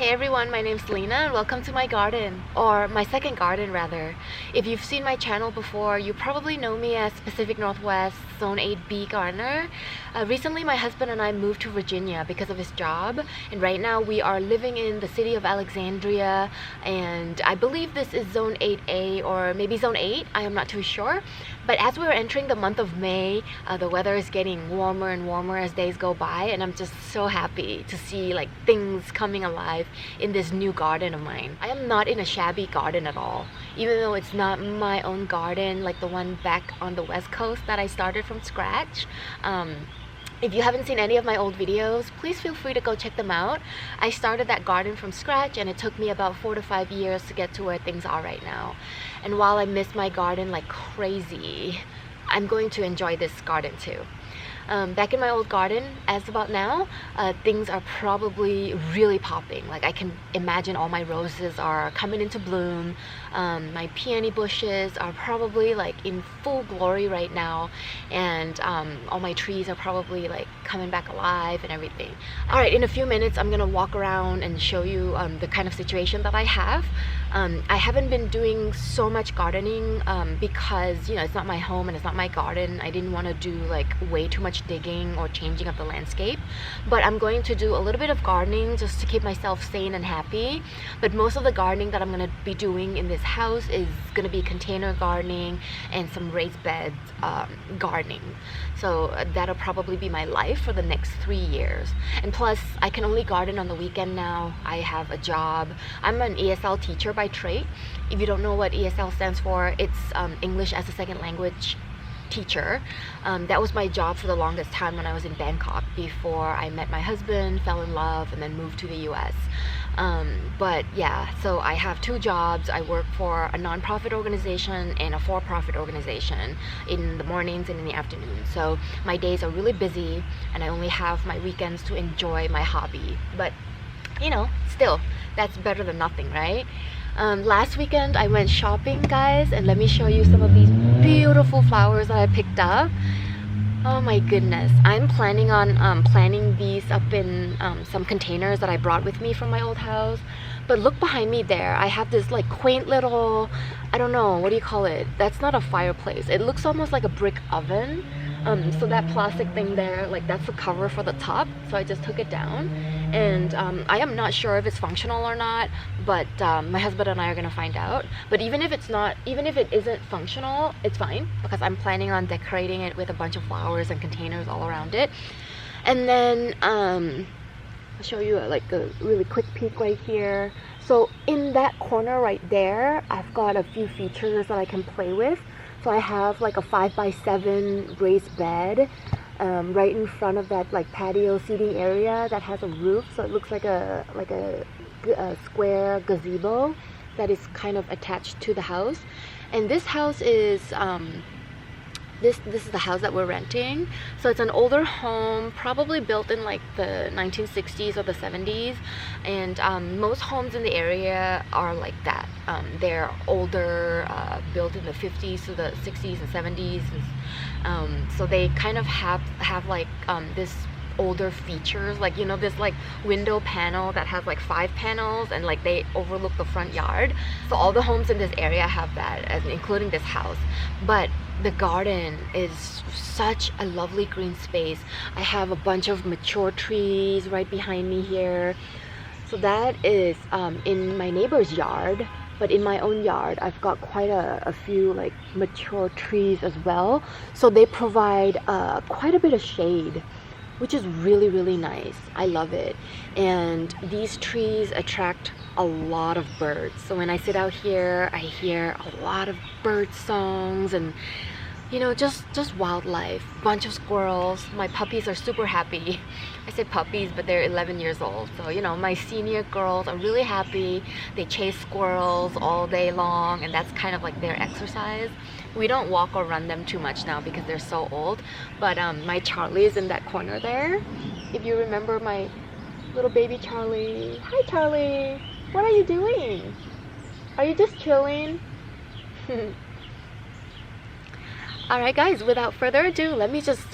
Hey everyone, my name's Lena and welcome to my garden, or my second garden rather. If you've seen my channel before, you probably know me as Pacific Northwest Zone 8B gardener. Recently my husband and I moved to Virginia because of his job, and right now we are living in the city of Alexandria, and I believe this is Zone 8A or maybe Zone 8, I am not too sure. But as we're entering the month of May, the weather is getting warmer and warmer as days go by, and I'm just so happy to see like things coming alive in this new garden of mine. I am not in a shabby garden at all, even though it's not my own garden like the one back on the west coast that I started from scratch. If you haven't seen any of my old videos, please feel free to go check them out. I started that garden from scratch and it took me about 4 to 5 years to get to where things are right now. And while I miss my garden like crazy, I'm going to enjoy this garden too. Back in my old garden, as about now, things are probably really popping. Like I can imagine all my roses are coming into bloom. My peony bushes are probably like in full glory right now, and all my trees are probably like coming back alive and everything. Alright, in a few minutes I'm gonna walk around and show you the kind of situation that I have. I haven't been doing so much gardening because, you know, it's not my home and it's not my garden. I didn't want to do like way too much digging or changing of the landscape, but I'm going to do a little bit of gardening just to keep myself sane and happy. But most of the gardening that I'm going to be doing in this house is going to be container gardening and some raised beds gardening. So that'll probably be my life for the next 3 years. And plus I can only garden on the weekend now. I have a job. I'm an ESL teacher by trade. If you don't know what ESL stands for, it's English as a second language teacher. That was my job for the longest time when I was in Bangkok before I met my husband, fell in love, and then moved to the US. But yeah, so I have 2 jobs. I work for a non-profit organization and a for-profit organization in the mornings and in the afternoon. So my days are really busy and I only have my weekends to enjoy my hobby. But you know, still, that's better than nothing, right? Last weekend I went shopping, guys, and let me show you some of these beautiful flowers that I picked up. Oh my goodness, I'm planning on planting these up in some containers that I brought with me from my old house. But look behind me there, I have this like quaint little, I don't know, what do you call it? That's not a fireplace, it looks almost like a brick oven. So that plastic thing there, like that's the cover for the top, so I just took it down. And I am not sure if it's functional or not, but my husband and I are gonna find out. But even if it isn't functional, it's fine, because I'm planning on decorating it with a bunch of flowers and containers all around it. And then I'll show you like a really quick peek right here. So in that corner right there, I've got a few features that I can play with. So I have like a 5x7 raised bed right in front of that like patio seating area that has a roof, so it looks like a square gazebo that is kind of attached to the house. And this house is this is the house that we're renting. So it's an older home, probably built in like the 1960s or the 70s, and most homes in the area are like that. They're older, built in the 50s to the 60s and 70s, and so they kind of have like this older features, like, you know, this like window panel that has like 5 panels and like they overlook the front yard. So all the homes in this area have that, including this house. But the garden is such a lovely green space. I have a bunch of mature trees right behind me here. So that is in my neighbor's yard, but in my own yard I've got quite a few like mature trees as well. So they provide quite a bit of shade, which is really nice. I love it. And these trees attract a lot of birds. So when I sit out here, I hear a lot of bird songs and, you know, just wildlife. Bunch of squirrels. My puppies are super happy. I say puppies, but they're 11 years old. So, you know, my senior girls are really happy. They chase squirrels all day long, and that's kind of like their exercise. We don't walk or run them too much now because they're so old. But my Charlie is in that corner there. If you remember my little baby Charlie. Hi Charlie! What are you doing? Are you just chilling? Alright guys, without further ado, let me just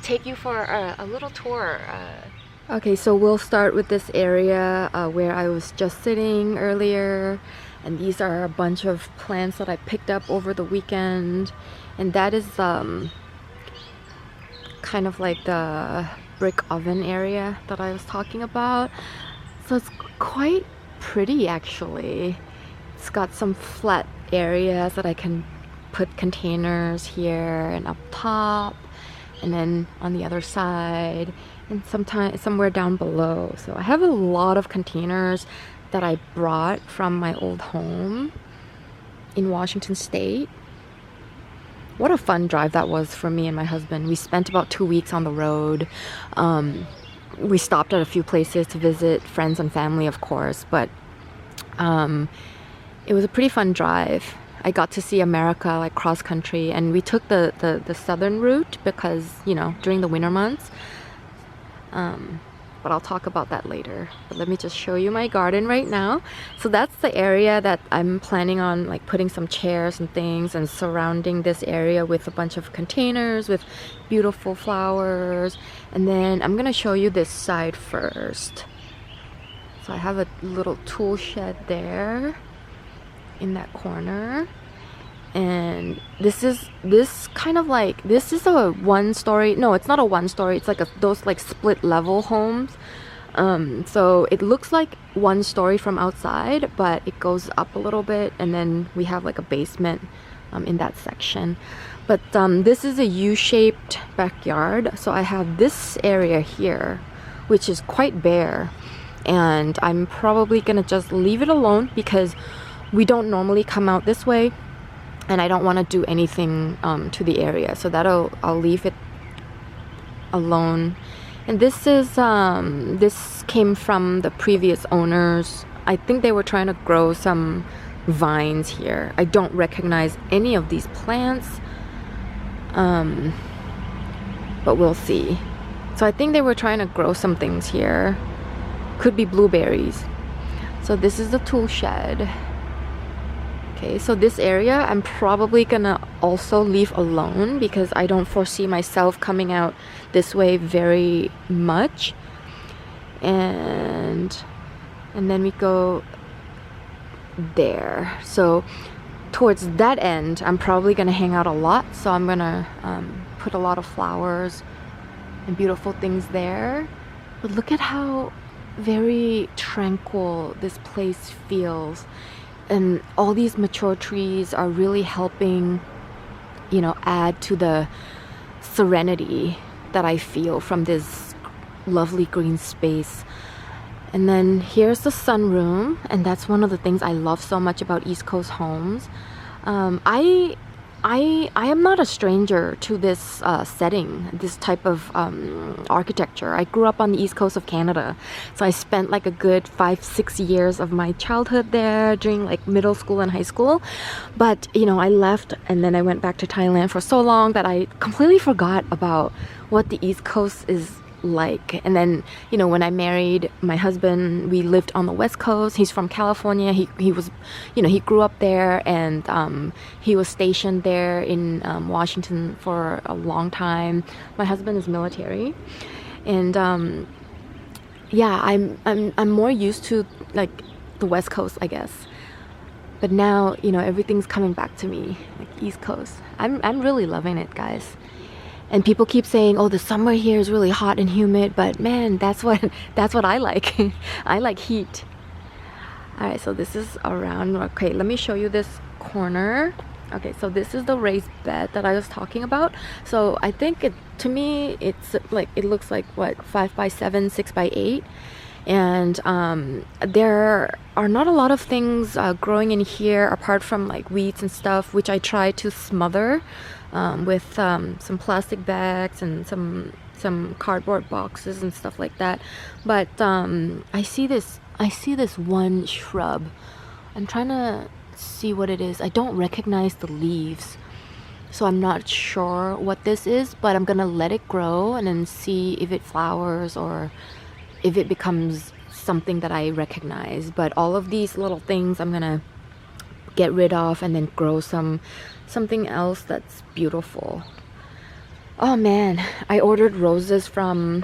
take you for a little tour Okay, so we'll start with this area where I was just sitting earlier, and these are a bunch of plants that I picked up over the weekend, and that is kind of like the brick oven area that I was talking about. So it's quite pretty actually. It's got some flat areas that I can put containers here and up top, and then on the other side, and sometimes somewhere down below. So I have a lot of containers that I brought from my old home in Washington State. What a fun drive that was for me and my husband. We spent about 2 weeks on the road. We stopped at a few places to visit friends and family, of course, but it was a pretty fun drive. I got to see America like cross country, and we took the southern route because, you know, during the winter months. But I'll talk about that later. But let me just show you my garden right now. So that's the area that I'm planning on like putting some chairs and things and surrounding this area with a bunch of containers with beautiful flowers. And then I'm gonna show you this side first. So I have a little tool shed there in that corner. And this is a one story, no, it's not a one story, it's like those like split level homes. So it looks like one story from outside, but it goes up a little bit, and then we have like a basement in that section. But this is a U-shaped backyard, so I have this area here which is quite bare, and I'm probably gonna just leave it alone because we don't normally come out this way, and I don't want to do anything to the area, so I'll leave it alone. And this is this came from the previous owners. I think they were trying to grow some vines here. I don't recognize any of these plants, but we'll see. So I think they were trying to grow some things here. Could be blueberries. So this is the tool shed. Okay, so this area I'm probably gonna also leave alone because I don't foresee myself coming out this way very much. And then we go there. So towards that end, I'm probably gonna hang out a lot. So I'm gonna put a lot of flowers and beautiful things there. But look at how very tranquil this place feels. And all these mature trees are really helping, you know, add to the serenity that I feel from this lovely green space. And then here's the sunroom, and that's one of the things I love so much about East Coast homes. I am not a stranger to this setting, this type of architecture. I grew up on the East Coast of Canada, so I spent like a good 5-6 years of my childhood there during like middle school and high school. But you know, I left and then I went back to Thailand for so long that I completely forgot about what the East Coast is like. And then, you know, when I married my husband, we lived on the West Coast. He's from California. He was, you know, he grew up there, and he was stationed there in Washington for a long time. My husband is military, and yeah, I'm more used to like the West Coast, I guess. But now, you know, everything's coming back to me, like East Coast. I'm really loving it, guys. And people keep saying, oh, the summer here is really hot and humid, but man, that's what I like. I like heat. All right, so this is around. Okay, let me show you this corner. Okay, so this is the raised bed that I was talking about. So I think to me, it's like, it looks like what, 5x7, 6x8. And there are not a lot of things growing in here apart from like weeds and stuff, which I try to smother with some plastic bags and some cardboard boxes and stuff like that. But I see this one shrub. I'm trying to see what it is. I don't recognize the leaves, so I'm not sure what this is, but I'm gonna let it grow and then see if it flowers or if it becomes something that I recognize. But all of these little things I'm gonna get rid of and then grow something else that's beautiful. Oh man, I ordered roses from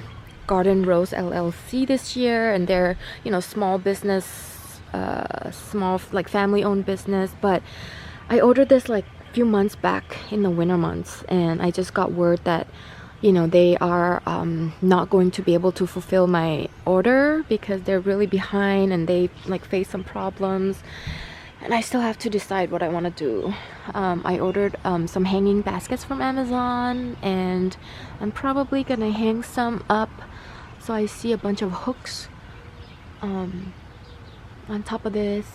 Garden Rose LLC this year, and they're, you know, small business, small like family-owned business. But I ordered this like a few months back in the winter months, and I just got word that, you know, they are not going to be able to fulfill my order because they're really behind and they like face some problems. And I still have to decide what I want to do. I ordered some hanging baskets from Amazon, and I'm probably gonna hang some up. So I see a bunch of hooks on top of this,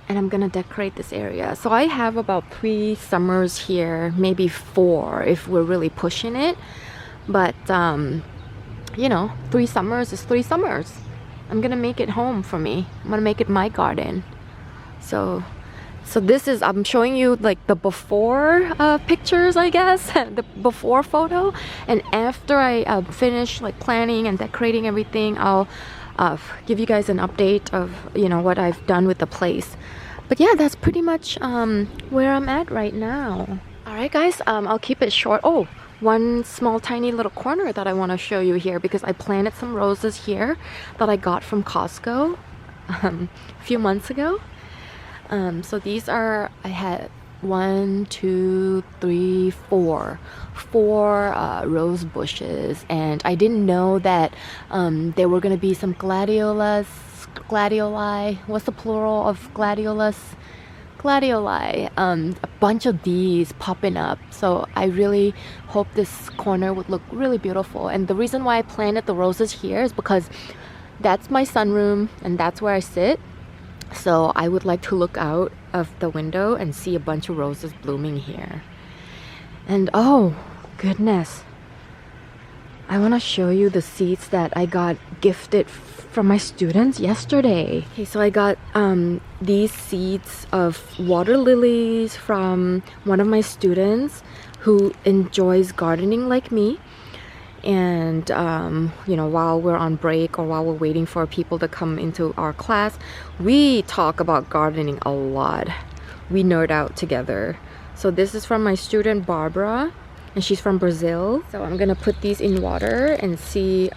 and I'm gonna decorate this area. So I have about 3 summers here, maybe 4 if we're really pushing it. But you know, 3 summers is 3 summers. I'm gonna make it home for me. I'm gonna make it my garden. So this is, I'm showing you like the before pictures, I guess, the before photo. And after I finish like planning and decorating everything, I'll give you guys an update of, you know, what I've done with the place. But yeah, that's pretty much where I'm at right now. Alright guys, I'll keep it short. Oh, one small tiny little corner that I want to show you here, because I planted some roses here that I got from Costco a few months ago. So these are, I had 1, 2, 3, 4 rose bushes, and I didn't know that there were going to be some gladioli. What's the plural of gladiolus? Gladioli. A bunch of these popping up. So I really hope this corner would look really beautiful. And the reason why I planted the roses here is because that's my sunroom and that's where I sit. So I would like to look out of the window and see a bunch of roses blooming here. And oh goodness, I want to show you the seeds that I got gifted from my students yesterday. Okay, so I got these seeds of water lilies from one of my students who enjoys gardening like me. And you know, while we're on break or while we're waiting for people to come into our class, we talk about gardening a lot. We nerd out together. So this is from my student Barbara, and she's from Brazil. So I'm gonna put these in water and see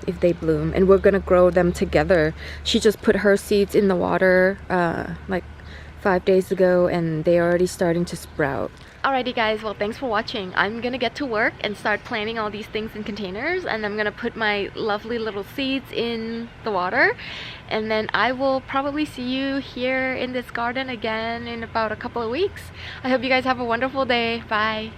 if they bloom, and we're gonna grow them together. She just put her seeds in the water like 5 days ago, and they're already starting to sprout. Alrighty guys, well thanks for watching. I'm gonna get to work and start planting all these things in containers, and I'm gonna put my lovely little seeds in the water, and then I will probably see you here in this garden again in about a couple of weeks. I hope you guys have a wonderful day. Bye.